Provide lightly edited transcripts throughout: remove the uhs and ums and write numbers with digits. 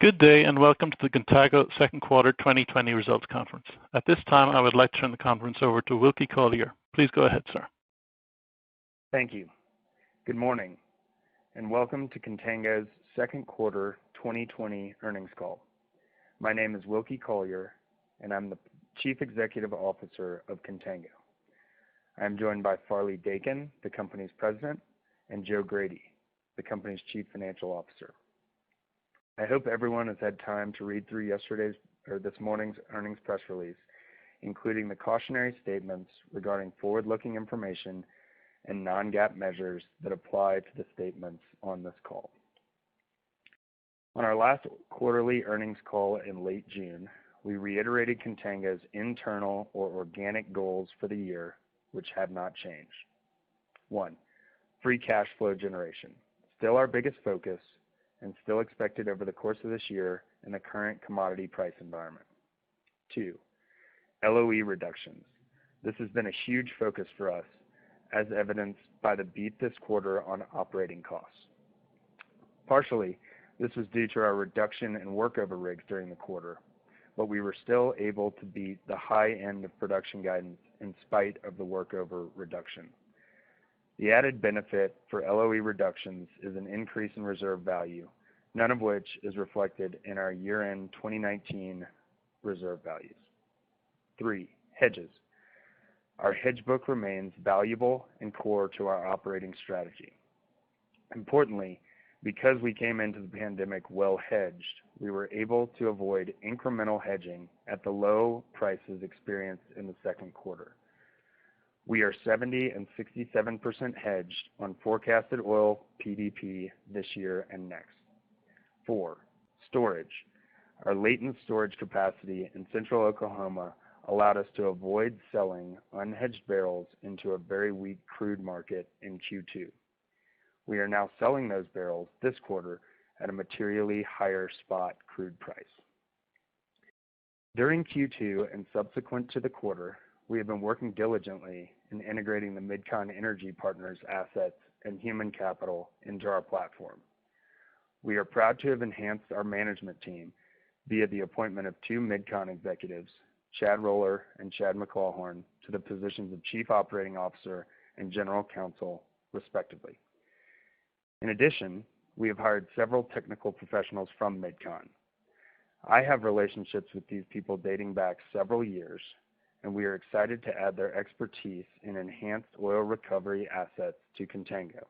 Good day, and welcome to the Contango second quarter 2020 results conference. At this time, I would like to turn the conference over to Wilkie Collier. Please go ahead, sir. Thank you. Good morning, and welcome to Contango's second quarter 2020 earnings call. My name is Wilkie Collier, and I'm the Chief Executive Officer of Contango. I am joined by Farley Dakin, the company's president, and Joe Grady, the company's Chief Financial Officer. I hope everyone has had time to read through this morning's earnings press release, including the cautionary statements regarding forward-looking information and non-GAAP measures that apply to the statements on this call. On our last quarterly earnings call in late June, we reiterated Contango's internal or organic goals for the year, which have not changed. 1. Free cash flow generation, still our biggest focus, and still expected over the course of this year in the current commodity price environment. 2. LOE reductions. This has been a huge focus for us, as evidenced by the beat this quarter on operating costs. Partially, this was due to our reduction in workover rigs during the quarter, but we were still able to beat the high end of production guidance in spite of the workover reduction. The added benefit for LOE reductions is an increase in reserve value, none of which is reflected in our year-end 2019 reserve values. 3. Hedges. Our hedge book remains valuable and core to our operating strategy. Importantly, because we came into the pandemic well hedged, we were able to avoid incremental hedging at the low prices experienced in the second quarter. We are 70 and 67% hedged on forecasted oil PDP this year and next. 4. Storage. Our latent storage capacity in central Oklahoma allowed us to avoid selling unhedged barrels into a very weak crude market in Q2. We are now selling those barrels this quarter at a materially higher spot crude price. During Q2 and subsequent to the quarter, we have been working diligently in integrating the Mid-Con Energy Partners assets and human capital into our platform. We are proud to have enhanced our management team via the appointment of 2 Mid-Con executives, Chad Roller and Chad McClawhorn, to the positions of Chief Operating Officer and General Counsel, respectively. In addition, we have hired several technical professionals from Mid-Con. I have relationships with these people dating back several years, and we are excited to add their expertise in enhanced oil recovery assets to Contango,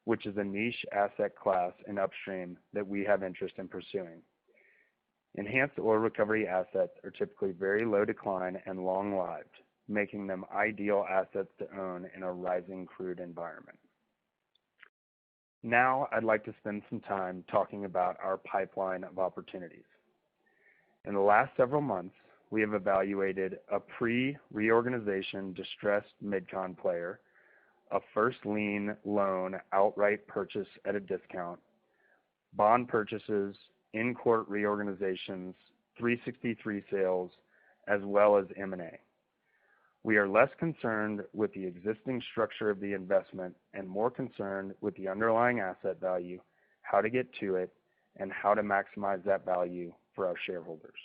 which is a niche asset class in upstream that we have interest in pursuing. Enhanced oil recovery assets are typically very low decline and long-lived, making them ideal assets to own in a rising crude environment. Now I'd like to spend some time talking about our pipeline of opportunities. In the last several months, we have evaluated a pre-reorganization distressed Mid-Con player, a first lien loan outright purchase at a discount, bond purchases, in-court reorganizations, 363 sales, as well as M&A. We are less concerned with the existing structure of the investment and more concerned with the underlying asset value, how to get to it, and how to maximize that value for our shareholders.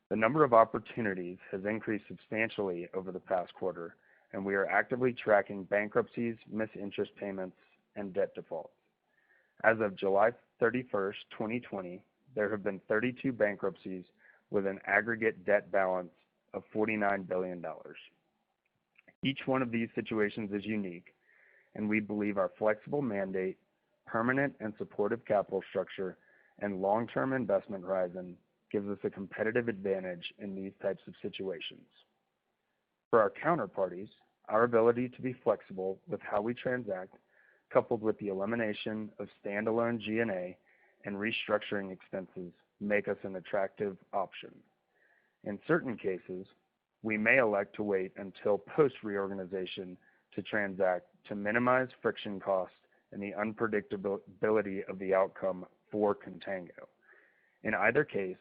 The number of opportunities has increased substantially over the past quarter, and we are actively tracking bankruptcies, missed interest payments, and debt defaults. As of July 31st, 2020, there have been 32 bankruptcies with an aggregate debt balance of $49 billion. Each one of these situations is unique, and we believe our flexible mandate, permanent and supportive capital structure, and long-term investment horizon gives us a competitive advantage in these types of situations. For our counterparties, our ability to be flexible with how we transact, coupled with the elimination of standalone G&A and restructuring expenses, make us an attractive option. In certain cases, we may elect to wait until post-reorganization to transact to minimize friction costs and the unpredictability of the outcome for Contango. In either case,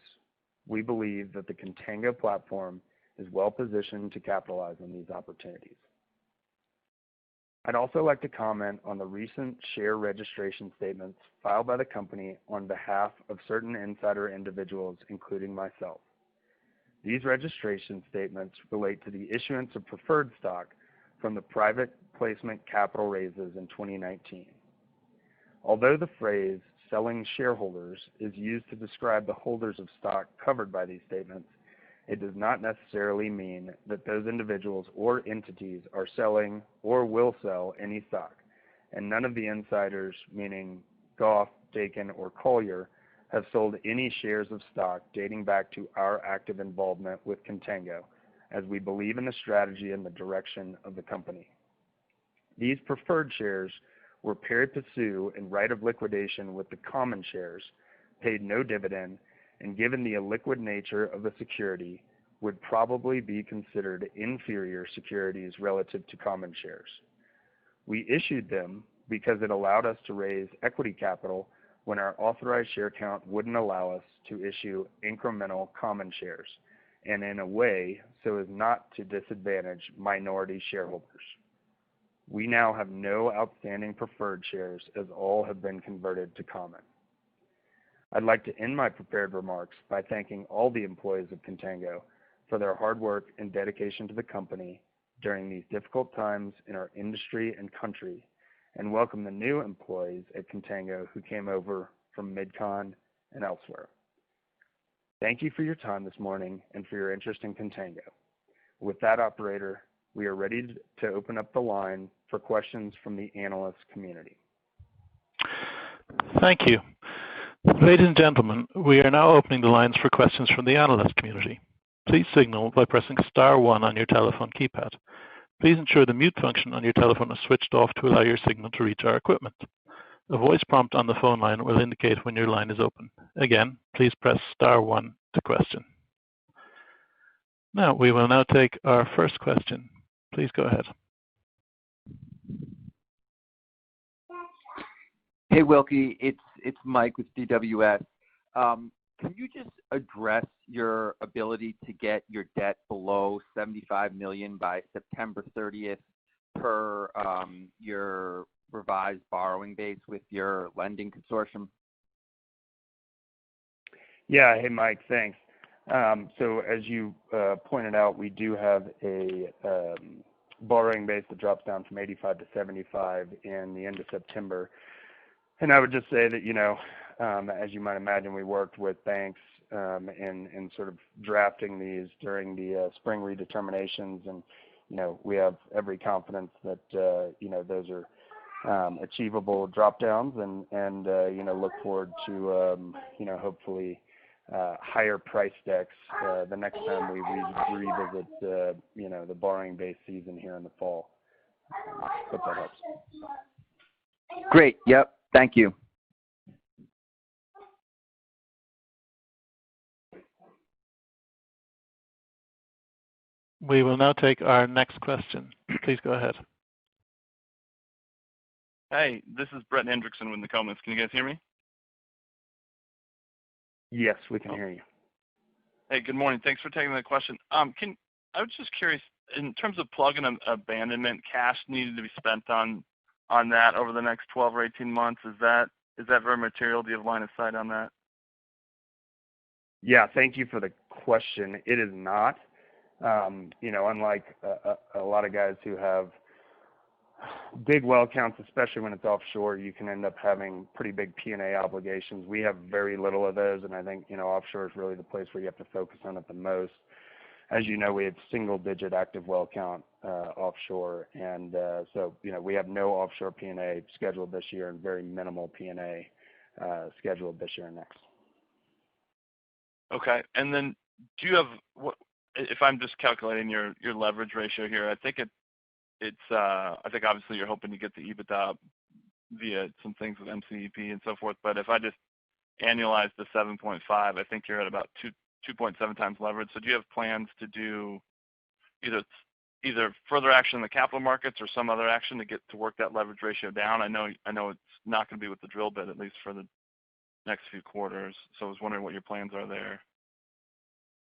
we believe that the Contango platform is well positioned to capitalize on these opportunities. I'd also like to comment on the recent share registration statements filed by the company on behalf of certain insider individuals, including myself. These registration statements relate to the issuance of preferred stock from the private placement capital raises in 2019. Although the phrase selling shareholders is used to describe the holders of stock covered by these statements, it does not necessarily mean that those individuals or entities are selling or will sell any stock, and none of the insiders, meaning Goff, Dakin, or Collier, have sold any shares of stock dating back to our active involvement with Contango, as we believe in the strategy and the direction of the company. These preferred shares were pari passu in right of liquidation with the common shares, paid no dividend, and given the illiquid nature of the security, would probably be considered inferior securities relative to common shares. We issued them because it allowed us to raise equity capital when our authorized share count wouldn't allow us to issue incremental common shares, and in a way so as not to disadvantage minority shareholders. We now have no outstanding preferred shares, as all have been converted to common. I'd like to end my prepared remarks by thanking all the employees of Contango for their hard work and dedication to the company during these difficult times in our industry and country, and welcome the new employees at Contango who came over from MidCon and elsewhere. Thank you for your time this morning and for your interest in Contango. With that, operator, we are ready to open up the line for questions from the analyst community. Thank you. Ladies and gentlemen, we are now opening the lines for questions from the analyst community. Please signal by pressing *1 on your telephone keypad. Please ensure the mute function on your telephone is switched off to allow your signal to reach our equipment. A voice prompt on the phone line will indicate when your line is open. Again, please press *1 to question. Now, we will now take our first question. Please go ahead. Hey, Wilkie, it's Mike with DWS. Can you just address your ability to get your debt below $75 million by September 30th per your revised borrowing base with your lending consortium? Yeah, hey Mike, thanks. So as you pointed out, we do have a borrowing base that drops down from 85 to 75 in the end of September. And I would just say that, as you might imagine, we worked with banks in sort of drafting these during the spring redeterminations, and we have every confidence that those are achievable drop downs, and look forward to hopefully higher price decks the next time we revisit the borrowing base season here in the fall. Hope that helps. Great. Yep. Thank you. We will now take our next question. Please go ahead. Hey, this is Brett Hendrickson with the comments. Can you guys hear me? Yes, we can hear you. Hey, good morning. Thanks for taking the question. I was just curious, in terms of plug and abandonment, cash needed to be spent on that over the next 12 or 18 months. Is that very material? Do you have line of sight on that? Yeah, thank you for the question. It is not. Unlike a lot of guys who have big well counts, especially when it's offshore, you can end up having pretty big P&A obligations. We have very little of those, and I think, offshore is really the place where you have to focus on it the most. As you know, we have single-digit active well count offshore, and so we have no offshore P&A scheduled this year and very minimal P&A scheduled this year and next. Okay, and then do you have if I'm just calculating your leverage ratio here, I think I think obviously you're hoping to get the EBITDA via some things with MCEP and so forth, but if I just annualize the 7.5, I think you're at about 2.7 times leverage. So do you have plans to do either further action in the capital markets or some other action to work that leverage ratio down? I know it's not going to be with the drill bit, at least for the next few quarters. So I was wondering what your plans are there.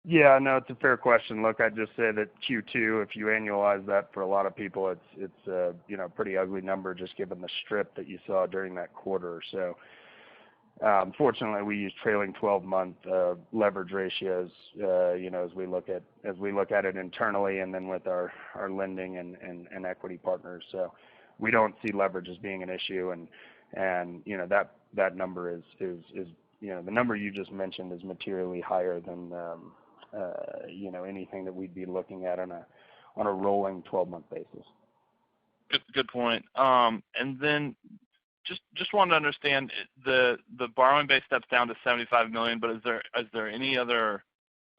Yeah, no, it's a fair question. Look, I'd just say that Q2, if you annualize that for a lot of people, it's a pretty ugly number just given the strip that you saw during that quarter. So fortunately, we use trailing 12-month leverage ratios, as we look at it internally and then with our lending and equity partners. So we don't see leverage as being an issue, and that number is the number you just mentioned is materially higher than anything that we'd be looking at on a rolling 12-month basis. Good point. And then just wanted to understand the borrowing base steps down to $75 million, but is there any other?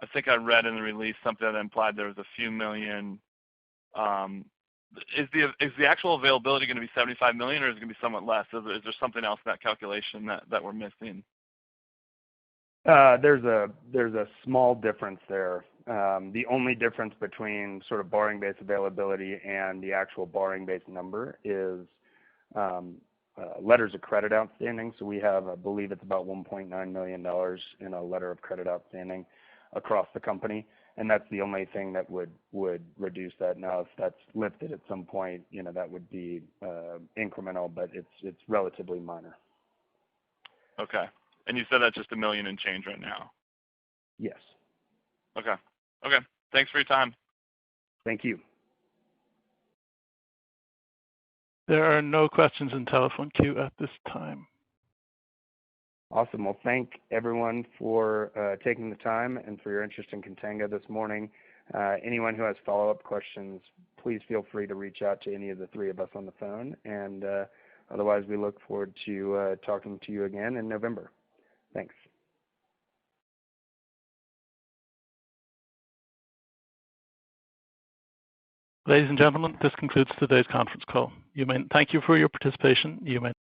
I think I read in the release something that implied there was a few million. Is the actual availability going to be $75 million, or is it going to be somewhat less? Is there something else in that calculation that we're missing? There's a small difference there. The only difference between sort of borrowing base availability and the actual borrowing base number is letters of credit outstanding. So we have, I believe it's about $1.9 million in a letter of credit outstanding across the company, and that's the only thing that would reduce that. Now, if that's lifted at some point, that would be incremental, but it's relatively minor. Okay. And you said that's just $1 million and change right now? Yes. Okay. Thanks for your time. Thank you. There are no questions in telephone queue at this time. Awesome. Well, thank everyone for taking the time and for your interest in Contango this morning. Anyone who has follow-up questions, please feel free to reach out to any of the three of us on the phone. And otherwise, we look forward to talking to you again in November. Thanks. Ladies and gentlemen, this concludes today's conference call. Thank you for your participation. You may